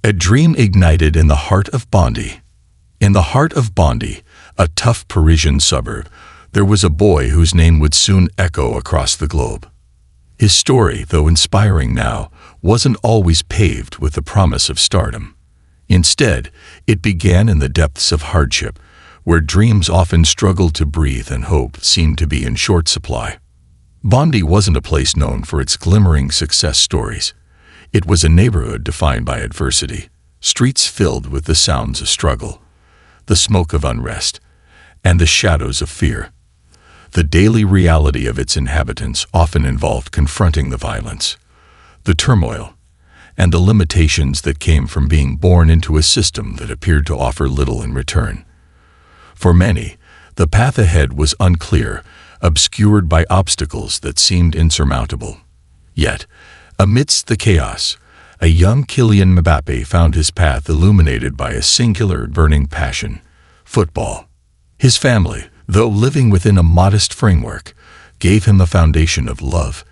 A dream ignited in the heart of Bondy. In the heart of Bondy, a tough Parisian suburb, there was a boy whose name would soon echo across the globe. His story, though inspiring now, wasn't always paved with the promise of stardom. Instead, it began in the depths of hardship, where dreams often struggled to breathe and hope seemed to be in short supply. Bondy wasn't a place known for its glimmering success stories. It was a neighborhood defined by adversity, streets filled with the sounds of struggle, the smoke of unrest, and the shadows of fear. The daily reality of its inhabitants often involved confronting the violence, the turmoil, and the limitations that came from being born into a system that appeared to offer little in return. For many, the path ahead was unclear, obscured by obstacles that seemed insurmountable. Yet, amidst the chaos, a young Kylian Mbappé found his path illuminated by a singular burning passion: football. His family, though living within a modest framework, gave him a foundation of love,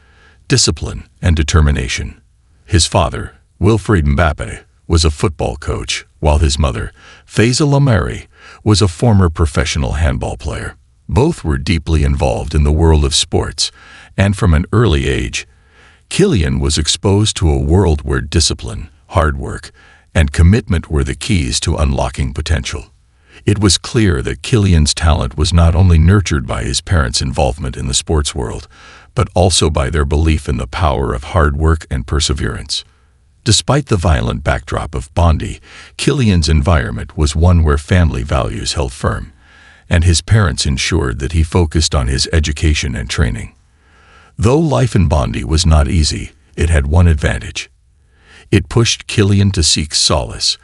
discipline, and determination. His father, Wilfried Mbappé, was a football coach, while his mother, Faisal Amari, was a former professional handball player. Both were deeply involved in the world of sports, and from an early age, Kylian was exposed to a world where discipline, hard work, and commitment were the keys to unlocking potential. It was clear that Kylian's talent was not only nurtured by his parents' involvement in the sports world, but also by their belief in the power of hard work and perseverance. Despite the violent backdrop of Bondy, Kylian's environment was one where family values held firm, and his parents ensured that he focused on his education and training. Though life in Bondy was not easy, it had one advantage. It pushed Kylian to seek solace,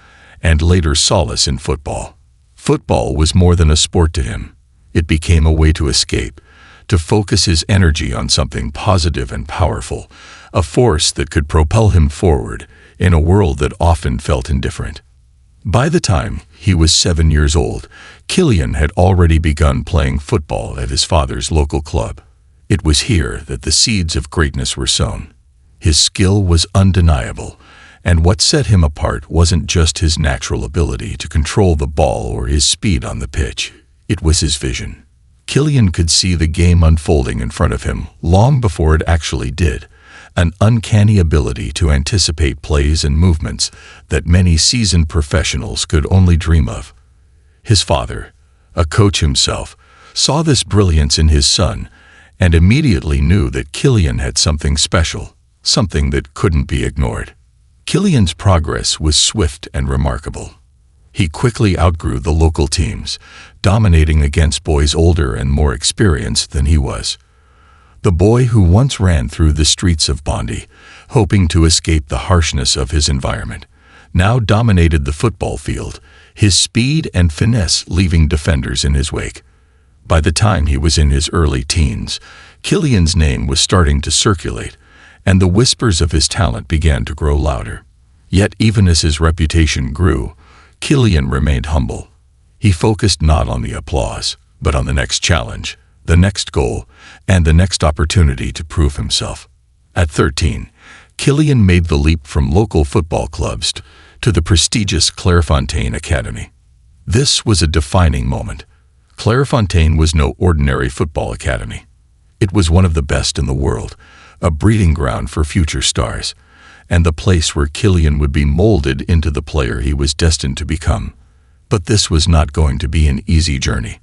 and later solace in football. Football was more than a sport to him. It became a way to escape, to focus his energy on something positive and powerful, a force that could propel him forward in a world that often felt indifferent. By the time he was 7 years old, Kylian had already begun playing football at his father's local club. It was here that the seeds of greatness were sown. His skill was undeniable, and what set him apart wasn't just his natural ability to control the ball or his speed on the pitch. It was his vision. Kylian could see the game unfolding in front of him long before it actually did, an uncanny ability to anticipate plays and movements that many seasoned professionals could only dream of. His father, a coach himself, saw this brilliance in his son and immediately knew that Kylian had something special, something that couldn't be ignored. Kylian's progress was swift and remarkable. He quickly outgrew the local teams, dominating against boys older and more experienced than he was. The boy who once ran through the streets of Bondy, hoping to escape the harshness of his environment, now dominated the football field, his speed and finesse leaving defenders in his wake. By the time he was in his early teens, Kylian's name was starting to circulate, and the whispers of his talent began to grow louder. Yet even as his reputation grew, Kylian remained humble. He focused not on the applause, but on the next challenge, the next goal, and the next opportunity to prove himself. At 13, Kylian made the leap from local football clubs to the prestigious Clairefontaine Academy. This was a defining moment. Clairefontaine was no ordinary football academy. It was one of the best in the world, a breeding ground for future stars, and the place where Kylian would be molded into the player he was destined to become. But this was not going to be an easy journey.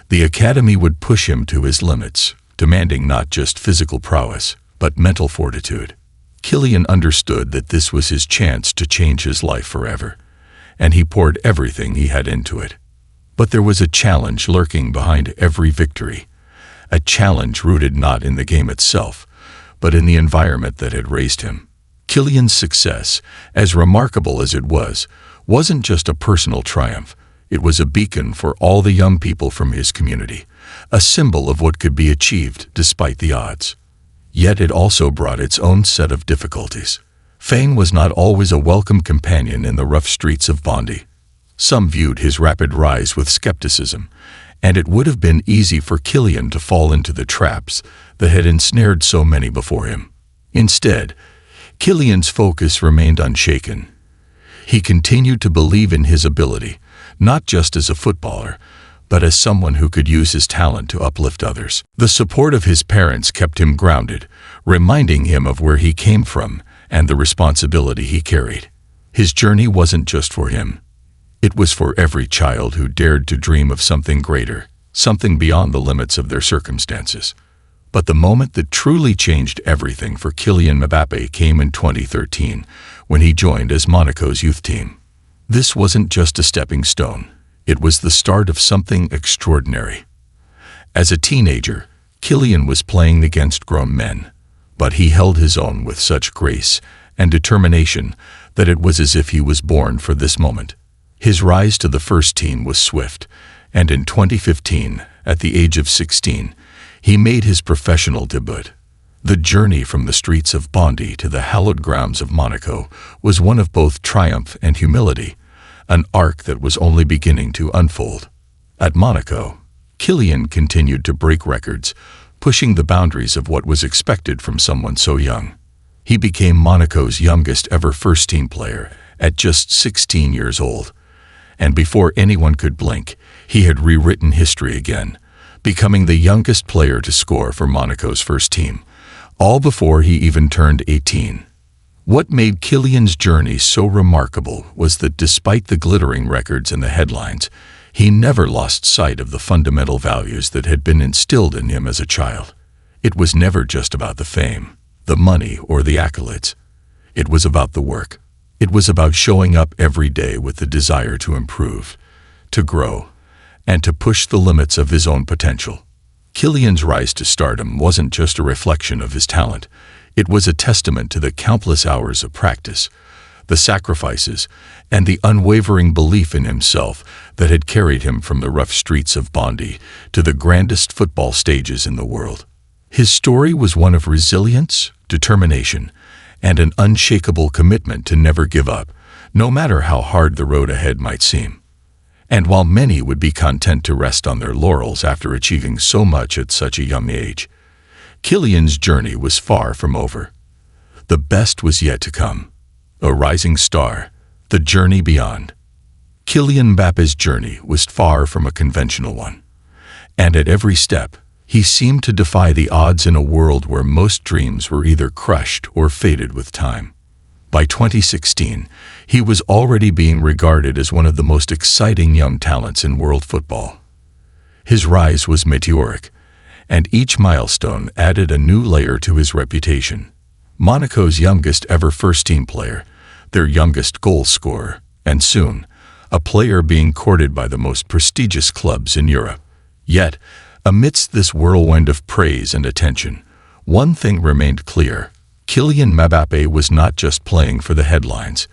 The academy would push him to his limits, demanding not just physical prowess, but mental fortitude. Kylian understood that this was his chance to change his life forever, and he poured everything he had into it. But there was a challenge lurking behind every victory, a challenge rooted not in the game itself, but in the environment that had raised him. Kylian's success, as remarkable as it was, wasn't just a personal triumph. It was a beacon for all the young people from his community, a symbol of what could be achieved despite the odds. Yet it also brought its own set of difficulties. Fame was not always a welcome companion in the rough streets of Bondy. Some viewed his rapid rise with skepticism, and it would have been easy for Kylian to fall into the traps that had ensnared so many before him. Instead, Kylian's focus remained unshaken. He continued to believe in his ability, not just as a footballer, but as someone who could use his talent to uplift others. The support of his parents kept him grounded, reminding him of where he came from and the responsibility he carried. His journey wasn't just for him. It was for every child who dared to dream of something greater, something beyond the limits of their circumstances. But the moment that truly changed everything for Kylian Mbappé came in 2013, when he joined as Monaco's youth team. This wasn't just a stepping stone. It was the start of something extraordinary. As a teenager, Kylian was playing against grown men, but he held his own with such grace and determination that it was as if he was born for this moment. His rise to the first team was swift, and in 2015, at the age of 16, he made his professional debut. The journey from the streets of Bondy to the hallowed grounds of Monaco was one of both triumph and humility, an arc that was only beginning to unfold. At Monaco, Kylian continued to break records, pushing the boundaries of what was expected from someone so young. He became Monaco's youngest ever first-team player at just 16 years old. And before anyone could blink, he had rewritten history again, becoming the youngest player to score for Monaco's first team, all before he even turned 18. What made Kylian's journey so remarkable was that despite the glittering records and the headlines, he never lost sight of the fundamental values that had been instilled in him as a child. It was never just about the fame, the money, or the accolades. It was about the work. It was about showing up every day with the desire to improve, to grow, and to push the limits of his own potential. Kylian's rise to stardom wasn't just a reflection of his talent. It was a testament to the countless hours of practice, the sacrifices, and the unwavering belief in himself that had carried him from the rough streets of Bondy to the grandest football stages in the world. His story was one of resilience, determination, and an unshakable commitment to never give up, no matter how hard the road ahead might seem. And while many would be content to rest on their laurels after achieving so much at such a young age, Kylian's journey was far from over. The best was yet to come. A rising star, the journey beyond. Kylian Mbappe's journey was far from a conventional one. And at every step, he seemed to defy the odds in a world where most dreams were either crushed or faded with time. By 2016, he was already being regarded as one of the most exciting young talents in world football. His rise was meteoric, and each milestone added a new layer to his reputation. Monaco's youngest ever first-team player, their youngest goal scorer, and soon, a player being courted by the most prestigious clubs in Europe. Yet, amidst this whirlwind of praise and attention, one thing remained clear. Kylian Mbappé was not just playing for the headlines.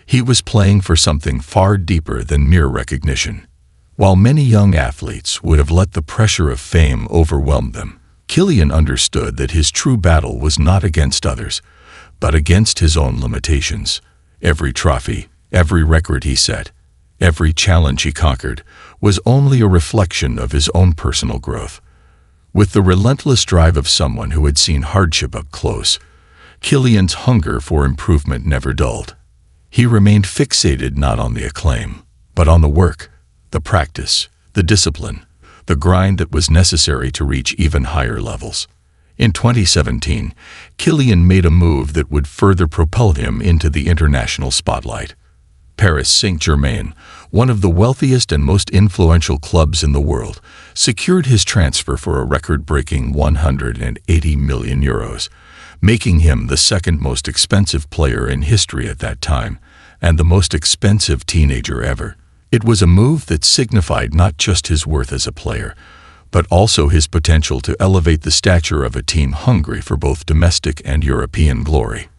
He was playing for something far deeper than mere recognition. While many young athletes would have let the pressure of fame overwhelm them, Kylian understood that his true battle was not against others, but against his own limitations. Every trophy, every record he set, every challenge he conquered was only a reflection of his own personal growth. With the relentless drive of someone who had seen hardship up close, Kylian's hunger for improvement never dulled. He remained fixated not on the acclaim, but on the work, the practice, the discipline, the grind that was necessary to reach even higher levels. In 2017, Kylian made a move that would further propel him into the international spotlight. Paris Saint-Germain, one of the wealthiest and most influential clubs in the world, secured his transfer for a record-breaking €180 million, making him the second most expensive player in history at that time and the most expensive teenager ever. It was a move that signified not just his worth as a player, but also his potential to elevate the stature of a team hungry for both domestic and European glory.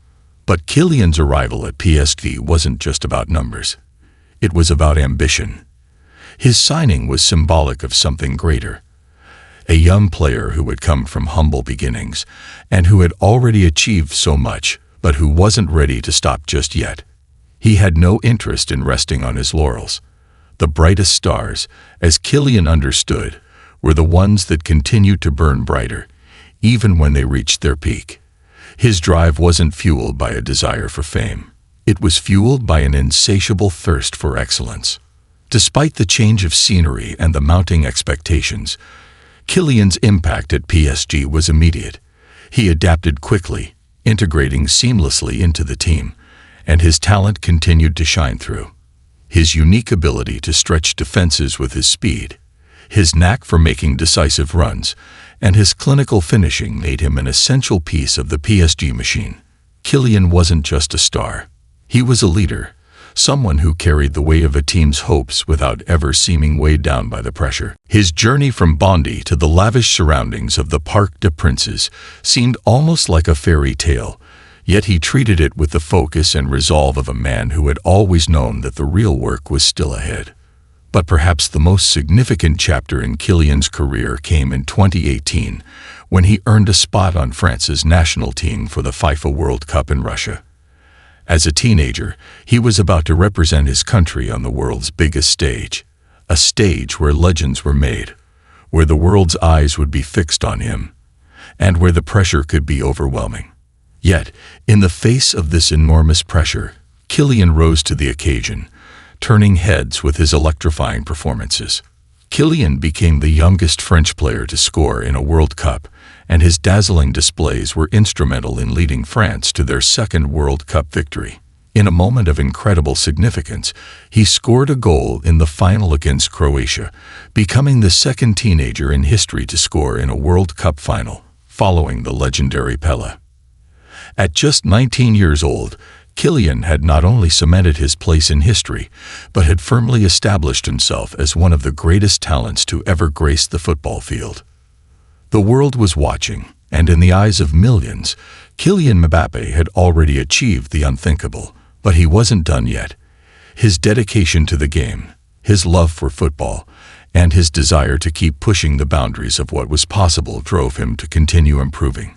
But Kylian's arrival at PSG wasn't just about numbers. It was about ambition. His signing was symbolic of something greater. A young player who had come from humble beginnings and who had already achieved so much, but who wasn't ready to stop just yet. He had no interest in resting on his laurels. The brightest stars, as Kylian understood, were the ones that continued to burn brighter, even when they reached their peak. His drive wasn't fueled by a desire for fame. It was fueled by an insatiable thirst for excellence. Despite the change of scenery and the mounting expectations, Kylian's impact at PSG was immediate. He adapted quickly, integrating seamlessly into the team, and his talent continued to shine through. His unique ability to stretch defenses with his speed, his knack for making decisive runs, and his clinical finishing made him an essential piece of the PSG machine. Kylian wasn't just a star. He was a leader, someone who carried the weight of a team's hopes without ever seeming weighed down by the pressure. His journey from Bondy to the lavish surroundings of the Parc des Princes seemed almost like a fairy tale, yet he treated it with the focus and resolve of a man who had always known that the real work was still ahead. But perhaps the most significant chapter in Kylian's career came in 2018, when he earned a spot on France's national team for the FIFA World Cup in Russia. As a teenager, he was about to represent his country on the world's biggest stage, a stage where legends were made, where the world's eyes would be fixed on him, and where the pressure could be overwhelming. Yet, in the face of this enormous pressure, Kylian rose to the occasion, turning heads with his electrifying performances. Kylian became the youngest French player to score in a World Cup, and his dazzling displays were instrumental in leading France to their second World Cup victory. In a moment of incredible significance, he scored a goal in the final against Croatia, becoming the second teenager in history to score in a World Cup final, following the legendary Pelé. At just 19 years old, Kylian had not only cemented his place in history, but had firmly established himself as one of the greatest talents to ever grace the football field. The world was watching, and in the eyes of millions, Kylian Mbappé had already achieved the unthinkable, but he wasn't done yet. His dedication to the game, his love for football, and his desire to keep pushing the boundaries of what was possible drove him to continue improving,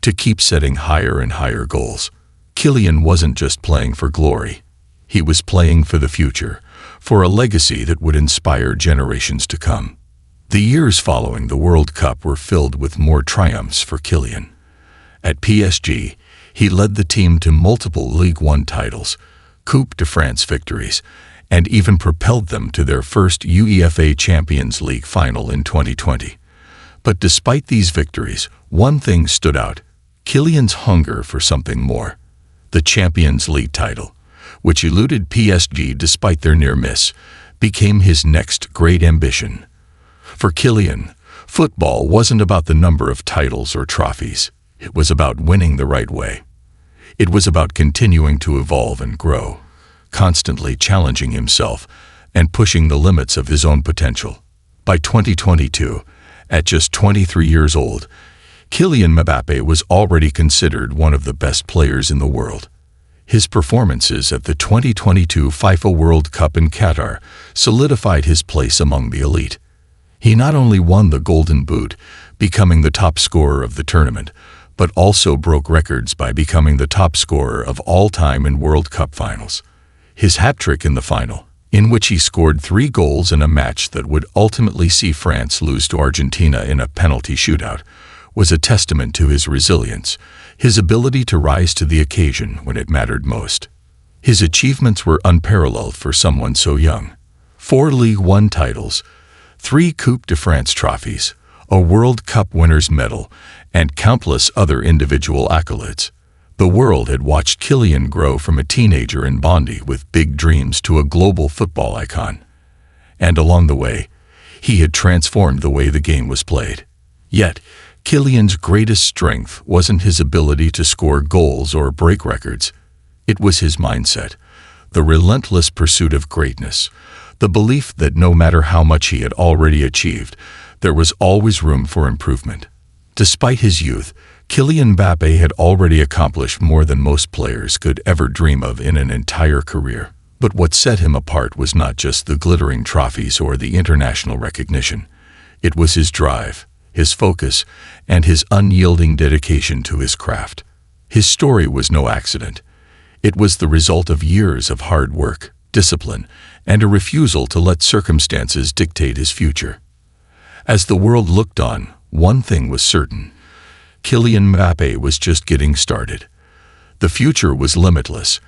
to keep setting higher and higher goals. Kylian wasn't just playing for glory. He was playing for the future, for a legacy that would inspire generations to come. The years following the World Cup were filled with more triumphs for Kylian. At PSG, he led the team to multiple Ligue 1 titles, Coupe de France victories, and even propelled them to their first UEFA Champions League final in 2020. But despite these victories, one thing stood out: Kylian's hunger for something more. The Champions League title, which eluded PSG despite their near miss, became his next great ambition. For Kylian, football wasn't about the number of titles or trophies. It was about winning the right way. It was about continuing to evolve and grow, constantly challenging himself and pushing the limits of his own potential. By 2022, at just 23 years old, Kylian Mbappé was already considered one of the best players in the world. His performances at the 2022 FIFA World Cup in Qatar solidified his place among the elite. He not only won the Golden Boot, becoming the top scorer of the tournament, but also broke records by becoming the top scorer of all time in World Cup finals. His hat-trick in the final, in which he scored 3 goals in a match that would ultimately see France lose to Argentina in a penalty shootout, was a testament to his resilience, his ability to rise to the occasion when it mattered most. His achievements were unparalleled for someone so young. 4 Ligue 1 titles, 3 Coupe de France trophies, a World Cup winner's medal, and countless other individual accolades. The world had watched Kylian grow from a teenager in Bondy with big dreams to a global football icon. And along the way, he had transformed the way the game was played. Yet, Kylian's greatest strength wasn't his ability to score goals or break records. It was his mindset, the relentless pursuit of greatness, the belief that no matter how much he had already achieved, there was always room for improvement. Despite his youth, Kylian Mbappé had already accomplished more than most players could ever dream of in an entire career. But what set him apart was not just the glittering trophies or the international recognition. It was his drive, his focus, and his unyielding dedication to his craft. His story was no accident. It was the result of years of hard work, discipline, and a refusal to let circumstances dictate his future. As the world looked on, one thing was certain: Kylian Mbappé was just getting started. The future was limitless,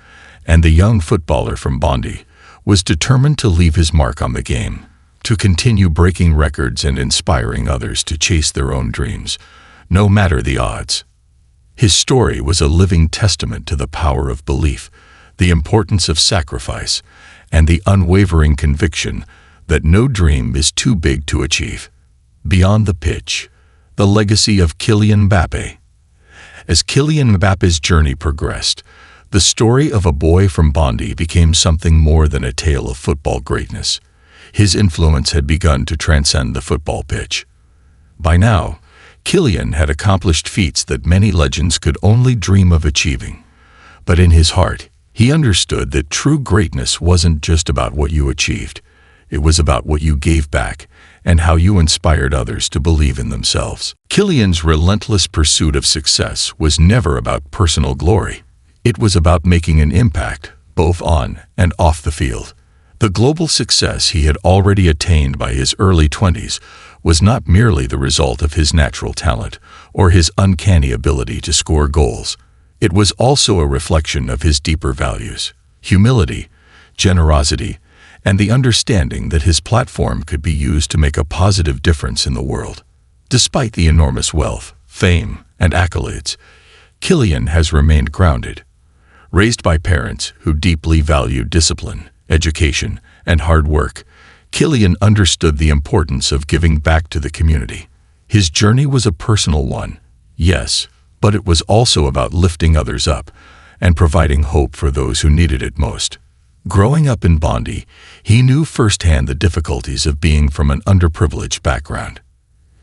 and the young footballer from Bondy was determined to leave his mark on the game, to continue breaking records and inspiring others to chase their own dreams, no matter the odds. His story was a living testament to the power of belief, the importance of sacrifice, and the unwavering conviction that no dream is too big to achieve. Beyond the pitch, the legacy of Kylian Mbappé. As Kylian Mbappe's journey progressed, the story of a boy from Bondy became something more than a tale of football greatness. His influence had begun to transcend the football pitch. By now, Kylian had accomplished feats that many legends could only dream of achieving. But in his heart, he understood that true greatness wasn't just about what you achieved. It was about what you gave back and how you inspired others to believe in themselves. Kylian's relentless pursuit of success was never about personal glory. It was about making an impact, both on and off the field. The global success he had already attained by his early 20s was not merely the result of his natural talent or his uncanny ability to score goals. It was also a reflection of his deeper values: humility, generosity, and the understanding that his platform could be used to make a positive difference in the world. Despite the enormous wealth, fame, and accolades, Kylian has remained grounded. Raised by parents who deeply valued discipline, education, and hard work, Kylian understood the importance of giving back to the community. His journey was a personal one, yes, but it was also about lifting others up and providing hope for those who needed it most. Growing up in Bondy, he knew firsthand the difficulties of being from an underprivileged background.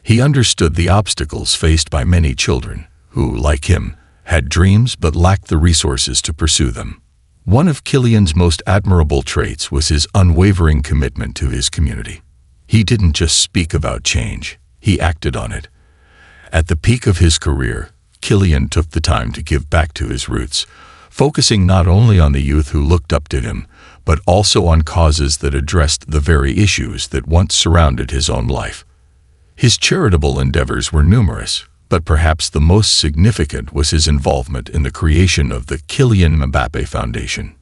He understood the obstacles faced by many children who, like him, had dreams but lacked the resources to pursue them. One of Kylian's most admirable traits was his unwavering commitment to his community. He didn't just speak about change, he acted on it. At the peak of his career, Kylian took the time to give back to his roots, focusing not only on the youth who looked up to him, but also on causes that addressed the very issues that once surrounded his own life. His charitable endeavors were numerous, but perhaps the most significant was his involvement in the creation of the Kylian Mbappé Foundation.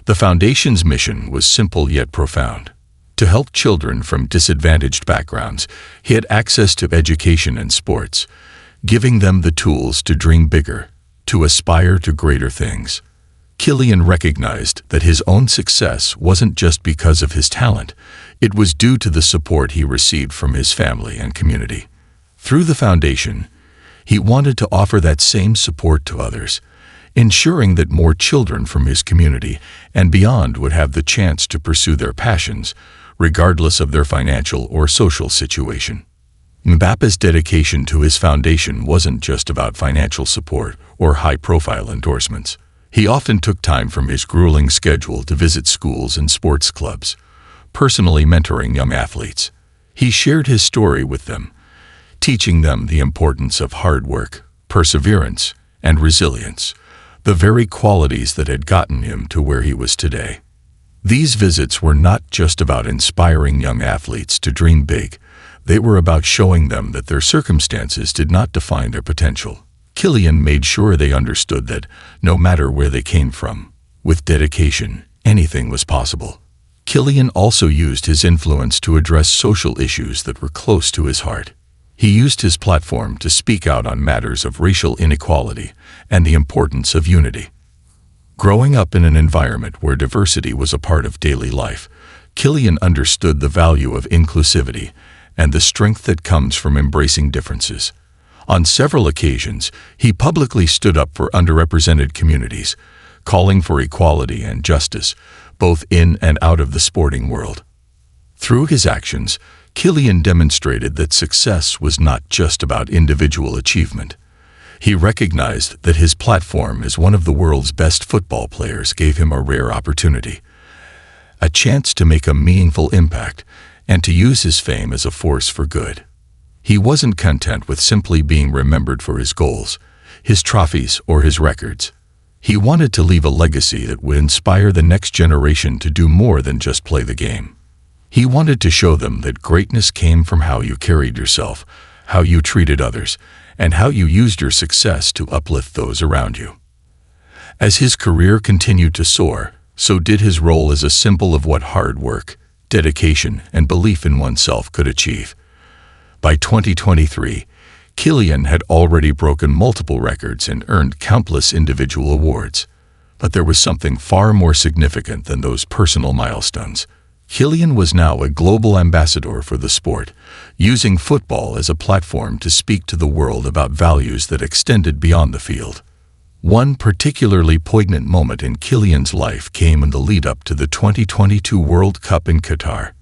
The foundation's mission was simple yet profound: to help children from disadvantaged backgrounds get access to education and sports, giving them the tools to dream bigger, to aspire to greater things. Kylian recognized that his own success wasn't just because of his talent, it was due to the support he received from his family and community. Through the foundation, he wanted to offer that same support to others, ensuring that more children from his community and beyond would have the chance to pursue their passions, regardless of their financial or social situation. Mbappe's dedication to his foundation wasn't just about financial support or high-profile endorsements. He often took time from his grueling schedule to visit schools and sports clubs, personally mentoring young athletes. He shared his story with them, teaching them the importance of hard work, perseverance, and resilience, the very qualities that had gotten him to where he was today. These visits were not just about inspiring young athletes to dream big, they were about showing them that their circumstances did not define their potential. Kylian made sure they understood that, no matter where they came from, with dedication, anything was possible. Kylian also used his influence to address social issues that were close to his heart. He used his platform to speak out on matters of racial inequality and the importance of unity. Growing up in an environment where diversity was a part of daily life, Kylian understood the value of inclusivity and the strength that comes from embracing differences. On several occasions, he publicly stood up for underrepresented communities, calling for equality and justice, both in and out of the sporting world. Through his actions, Kylian demonstrated that success was not just about individual achievement. He recognized that his platform as one of the world's best football players gave him a rare opportunity, a chance to make a meaningful impact and to use his fame as a force for good. He wasn't content with simply being remembered for his goals, his trophies, or his records. He wanted to leave a legacy that would inspire the next generation to do more than just play the game. He wanted to show them that greatness came from how you carried yourself, how you treated others, and how you used your success to uplift those around you. As his career continued to soar, so did his role as a symbol of what hard work, dedication, and belief in oneself could achieve. By 2023, Kylian had already broken multiple records and earned countless individual awards. But there was something far more significant than those personal milestones. Kylian was now a global ambassador for the sport, using football as a platform to speak to the world about values that extended beyond the field. One particularly poignant moment in Kylian's life came in the lead-up to the 2022 World Cup in Qatar.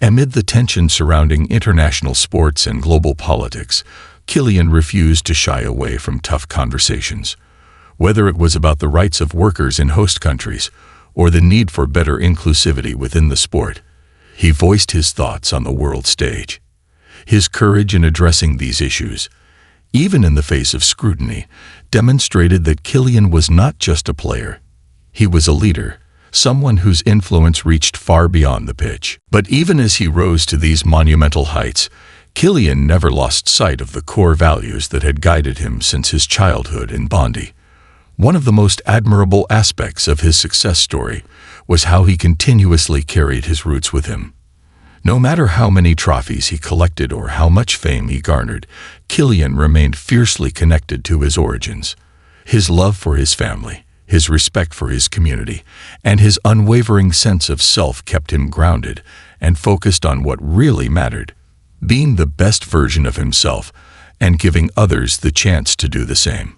Amid the tension surrounding international sports and global politics, Kylian refused to shy away from tough conversations. Whether it was about the rights of workers in host countries or the need for better inclusivity within the sport, he voiced his thoughts on the world stage. His courage in addressing these issues, even in the face of scrutiny, demonstrated that Kylian was not just a player. He was a leader, someone whose influence reached far beyond the pitch. But even as he rose to these monumental heights, Kylian never lost sight of the core values that had guided him since his childhood in Bondy. One of the most admirable aspects of his success story was how he continuously carried his roots with him. No matter how many trophies he collected or how much fame he garnered, Kylian remained fiercely connected to his origins. His love for his family, his respect for his community, and his unwavering sense of self kept him grounded and focused on what really mattered, being the best version of himself and giving others the chance to do the same.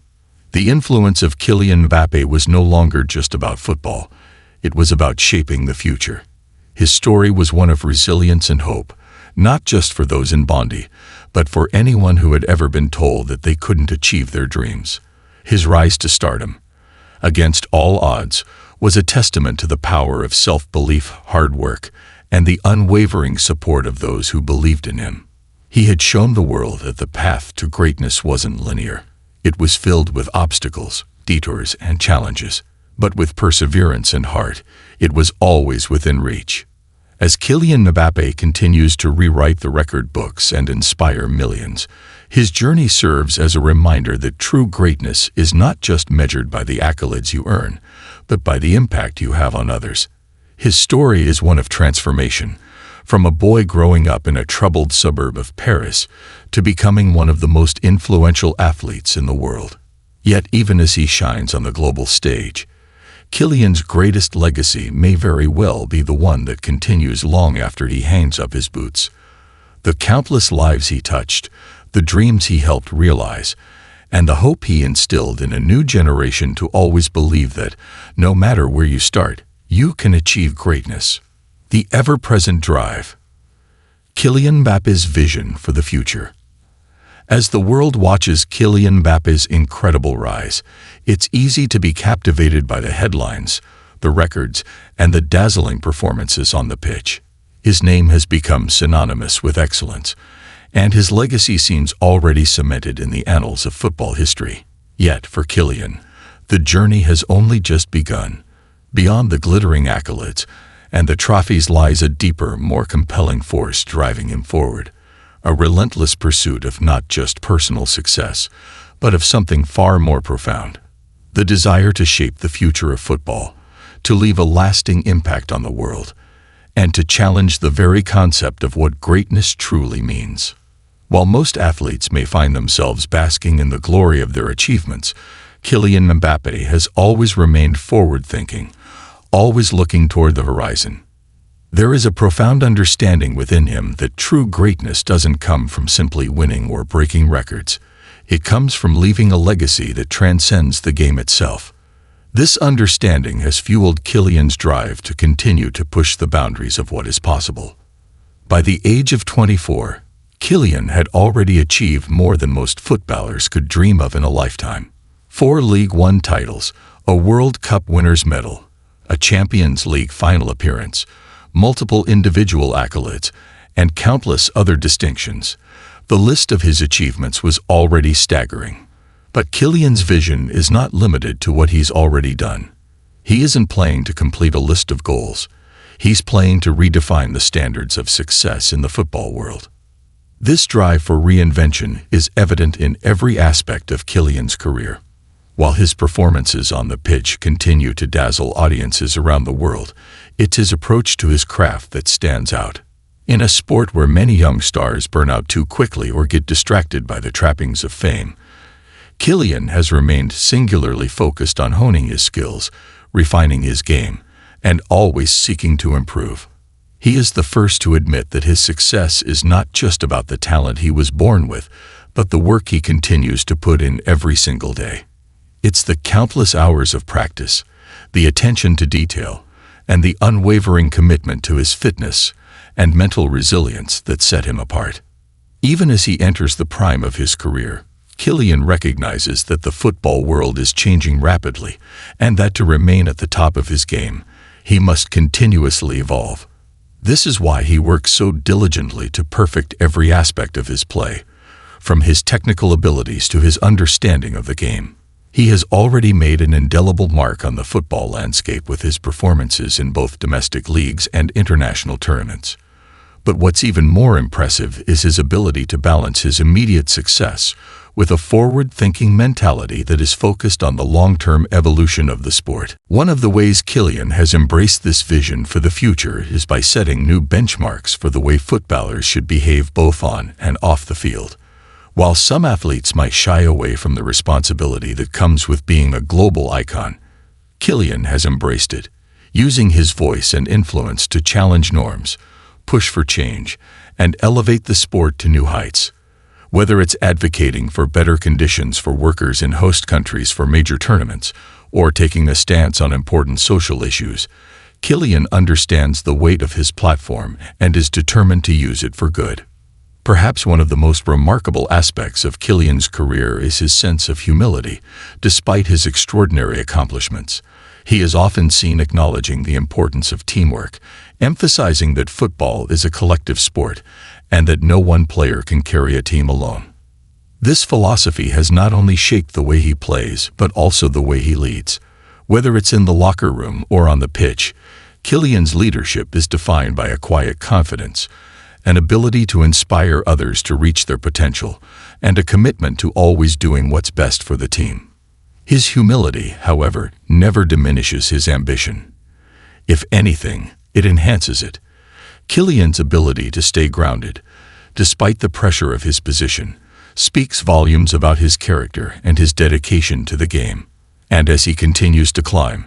The influence of Kylian Mbappé was no longer just about football. It was about shaping the future. His story was one of resilience and hope, not just for those in Bondy, but for anyone who had ever been told that they couldn't achieve their dreams. His rise to stardom, against all odds, was a testament to the power of self-belief, hard work, and the unwavering support of those who believed in him. He had shown the world that the path to greatness wasn't linear. It was filled with obstacles, detours, and challenges. But with perseverance and heart, it was always within reach. As Kylian Mbappé continues to rewrite the record books and inspire millions, his journey serves as a reminder that true greatness is not just measured by the accolades you earn, but by the impact you have on others. His story is one of transformation, from a boy growing up in a troubled suburb of Paris to becoming one of the most influential athletes in the world. Yet even as he shines on the global stage, Kylian's greatest legacy may very well be the one that continues long after he hangs up his boots. The countless lives he touched, the dreams he helped realize, and the hope he instilled in a new generation to always believe that, no matter where you start, you can achieve greatness. The ever-present drive. Kylian Mbappe's vision for the future. As the world watches Kylian Mbappe's incredible rise, it's easy to be captivated by the headlines, the records, and the dazzling performances on the pitch. His name has become synonymous with excellence, and his legacy seems already cemented in the annals of football history. Yet, for Kylian, the journey has only just begun. Beyond the glittering accolades and the trophies lies a deeper, more compelling force driving him forward. A relentless pursuit of not just personal success, but of something far more profound. The desire to shape the future of football, to leave a lasting impact on the world, and to challenge the very concept of what greatness truly means. While most athletes may find themselves basking in the glory of their achievements, Kylian Mbappé has always remained forward-thinking, always looking toward the horizon. There is a profound understanding within him that true greatness doesn't come from simply winning or breaking records. It comes from leaving a legacy that transcends the game itself. This understanding has fueled Kylian's drive to continue to push the boundaries of what is possible. By the age of 24, Kylian had already achieved more than most footballers could dream of in a lifetime. 4 League One titles, a World Cup winner's medal, a Champions League final appearance, multiple individual accolades, and countless other distinctions. The list of his achievements was already staggering. But Kylian's vision is not limited to what he's already done. He isn't playing to complete a list of goals. He's playing to redefine the standards of success in the football world. This drive for reinvention is evident in every aspect of Kylian's career. While his performances on the pitch continue to dazzle audiences around the world, it's his approach to his craft that stands out. In a sport where many young stars burn out too quickly or get distracted by the trappings of fame, Kylian has remained singularly focused on honing his skills, refining his game, and always seeking to improve. He is the first to admit that his success is not just about the talent he was born with, but the work he continues to put in every single day. It's the countless hours of practice, the attention to detail, and the unwavering commitment to his fitness and mental resilience that set him apart. Even as he enters the prime of his career, Kylian recognizes that the football world is changing rapidly, and that to remain at the top of his game, he must continuously evolve. This is why he works so diligently to perfect every aspect of his play, from his technical abilities to his understanding of the game. He has already made an indelible mark on the football landscape with his performances in both domestic leagues and international tournaments. But what's even more impressive is his ability to balance his immediate success with a forward-thinking mentality that is focused on the long-term evolution of the sport. One of the ways Kylian has embraced this vision for the future is by setting new benchmarks for the way footballers should behave both on and off the field. While some athletes might shy away from the responsibility that comes with being a global icon, Kylian has embraced it, using his voice and influence to challenge norms, push for change, and elevate the sport to new heights. Whether it's advocating for better conditions for workers in host countries for major tournaments, or taking a stance on important social issues, Kylian understands the weight of his platform and is determined to use it for good. Perhaps one of the most remarkable aspects of Kylian's career is his sense of humility. Despite his extraordinary accomplishments, he is often seen acknowledging the importance of teamwork, emphasizing that football is a collective sport and that no one player can carry a team alone. This philosophy has not only shaped the way he plays, but also the way he leads. Whether it's in the locker room or on the pitch, Kylian's leadership is defined by a quiet confidence, an ability to inspire others to reach their potential, and a commitment to always doing what's best for the team. His humility, however, never diminishes his ambition. If anything, it enhances it. Kylian's ability to stay grounded, despite the pressure of his position, speaks volumes about his character and his dedication to the game. And as he continues to climb,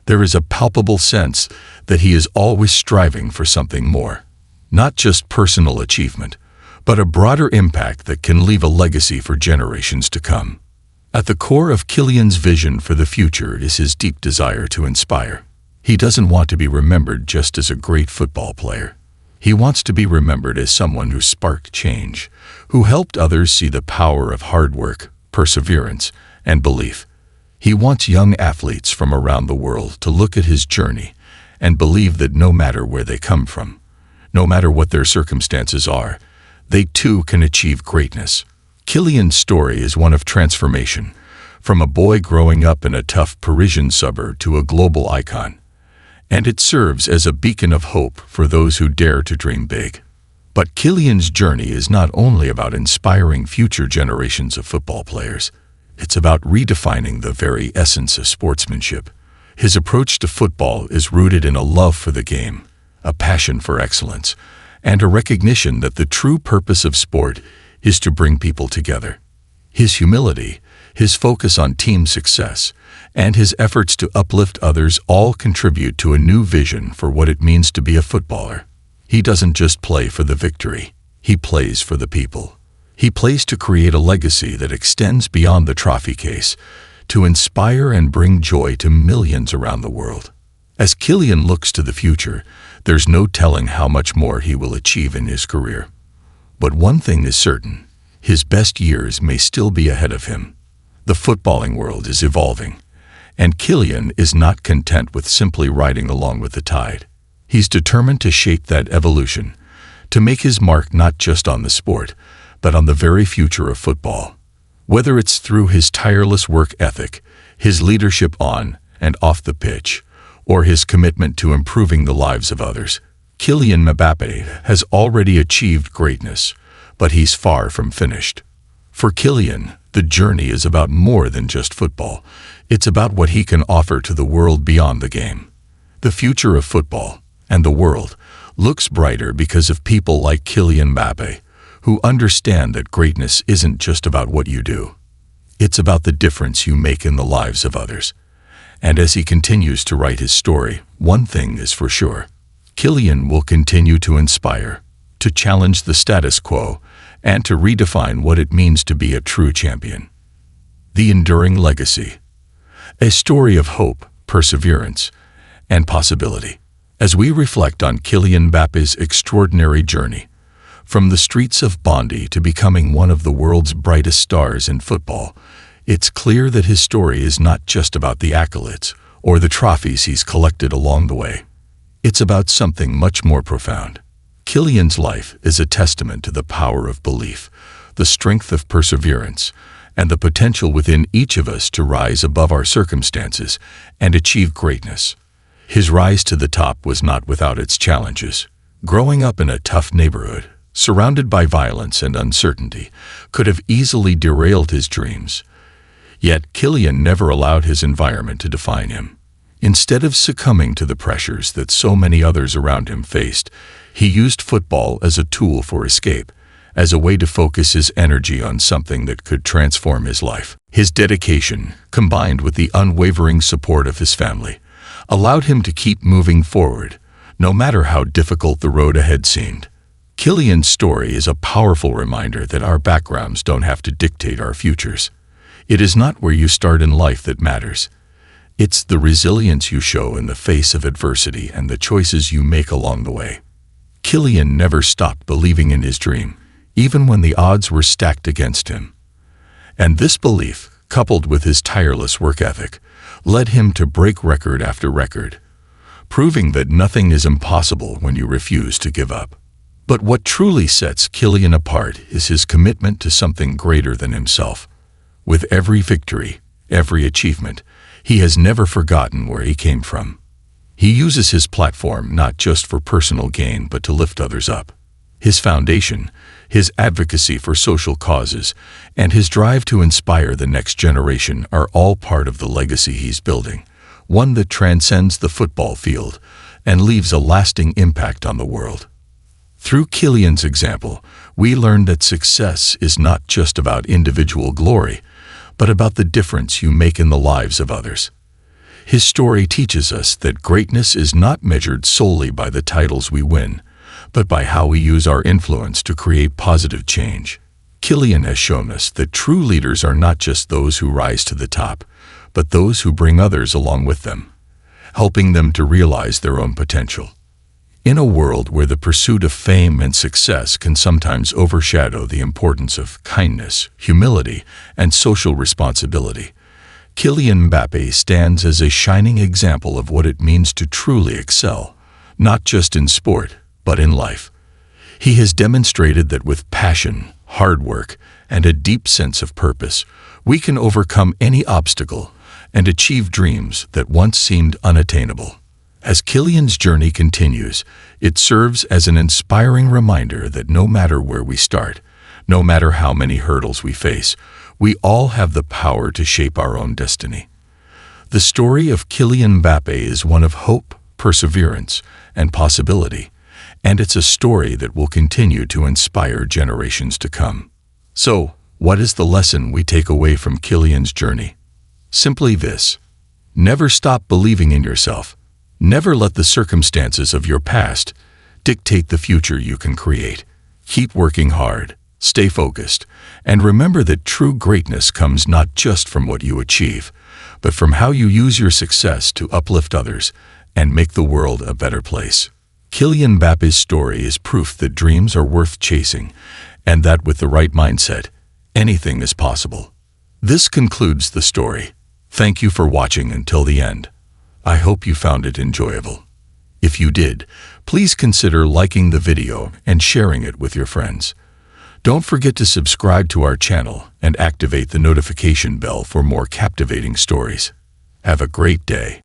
there is a palpable sense that he is always striving for something more. Not just personal achievement, but a broader impact that can leave a legacy for generations to come. At the core of Kylian's vision for the future is his deep desire to inspire. He doesn't want to be remembered just as a great football player. He wants to be remembered as someone who sparked change, who helped others see the power of hard work, perseverance, and belief. He wants young athletes from around the world to look at his journey and believe that no matter where they come from, no matter what their circumstances are, they too can achieve greatness. Kylian's story is one of transformation, from a boy growing up in a tough Parisian suburb to a global icon. And it serves as a beacon of hope for those who dare to dream big. But Kylian's journey is not only about inspiring future generations of football players. It's about redefining the very essence of sportsmanship. His approach to football is rooted in a love for the game, a passion for excellence, and a recognition that the true purpose of sport is to bring people together. His humility, his focus on team success, and his efforts to uplift others all contribute to a new vision for what it means to be a footballer. He doesn't just play for the victory, he plays for the people. He plays to create a legacy that extends beyond the trophy case, to inspire and bring joy to millions around the world. As Kylian looks to the future, there's no telling how much more he will achieve in his career. But one thing is certain, his best years may still be ahead of him. The footballing world is evolving, and Kylian is not content with simply riding along with the tide. He's determined to shape that evolution, to make his mark not just on the sport, but on the very future of football. Whether it's through his tireless work ethic, his leadership on and off the pitch, or his commitment to improving the lives of others, Kylian Mbappé has already achieved greatness, but he's far from finished. For Kylian, The journey is about more than just football. It's about what he can offer to the world beyond the game. The future of football, and the world, looks brighter because of people like Kylian Mbappé, who understand that greatness isn't just about what you do. It's about the difference you make in the lives of others. And as he continues to write his story, one thing is for sure. Kylian will continue to inspire, to challenge the status quo, and to redefine what it means to be a true champion. The enduring legacy. A story of hope, perseverance, and possibility. As we reflect on Kylian Mbappe's extraordinary journey, from the streets of Bondy to becoming one of the world's brightest stars in football, it's clear that his story is not just about the accolades or the trophies he's collected along the way. It's about something much more profound. Kylian's life is a testament to the power of belief, the strength of perseverance, and the potential within each of us to rise above our circumstances and achieve greatness. His rise to the top was not without its challenges. Growing up in a tough neighborhood, surrounded by violence and uncertainty, could have easily derailed his dreams. Yet Kylian never allowed his environment to define him. Instead of succumbing to the pressures that so many others around him faced, he used football as a tool for escape, as a way to focus his energy on something that could transform his life. His dedication, combined with the unwavering support of his family, allowed him to keep moving forward, no matter how difficult the road ahead seemed. Kylian's story is a powerful reminder that our backgrounds don't have to dictate our futures. It is not where you start in life that matters. It's the resilience you show in the face of adversity and the choices you make along the way. Kylian never stopped believing in his dream, even when the odds were stacked against him. And this belief, coupled with his tireless work ethic, led him to break record after record, proving that nothing is impossible when you refuse to give up. But what truly sets Kylian apart is his commitment to something greater than himself. With every victory, every achievement, he has never forgotten where he came from. He uses his platform not just for personal gain but to lift others up. His foundation, his advocacy for social causes, and his drive to inspire the next generation are all part of the legacy he's building, one that transcends the football field and leaves a lasting impact on the world. Through Kylian's example, we learn that success is not just about individual glory, but about the difference you make in the lives of others. His story teaches us that greatness is not measured solely by the titles we win, but by how we use our influence to create positive change. Kylian has shown us that true leaders are not just those who rise to the top, but those who bring others along with them, helping them to realize their own potential. In a world where the pursuit of fame and success can sometimes overshadow the importance of kindness, humility, and social responsibility, Kylian Mbappé stands as a shining example of what it means to truly excel, not just in sport, but in life. He has demonstrated that with passion, hard work, and a deep sense of purpose, we can overcome any obstacle and achieve dreams that once seemed unattainable. As Kylian's journey continues, it serves as an inspiring reminder that no matter where we start, no matter how many hurdles we face, we all have the power to shape our own destiny. The story of Kylian Mbappé is one of hope, perseverance, and possibility, and it's a story that will continue to inspire generations to come. So, what is the lesson we take away from Kylian's journey? Simply this: never stop believing in yourself. Never let the circumstances of your past dictate the future you can create. Keep working hard, stay focused, and remember that true greatness comes not just from what you achieve, but from how you use your success to uplift others and make the world a better place. Kylian Mbappe's story is proof that dreams are worth chasing, and that with the right mindset, anything is possible. This concludes the story. Thank you for watching until the end. I hope you found it enjoyable. If you did, please consider liking the video and sharing it with your friends. Don't forget to subscribe to our channel and activate the notification bell for more captivating stories. Have a great day.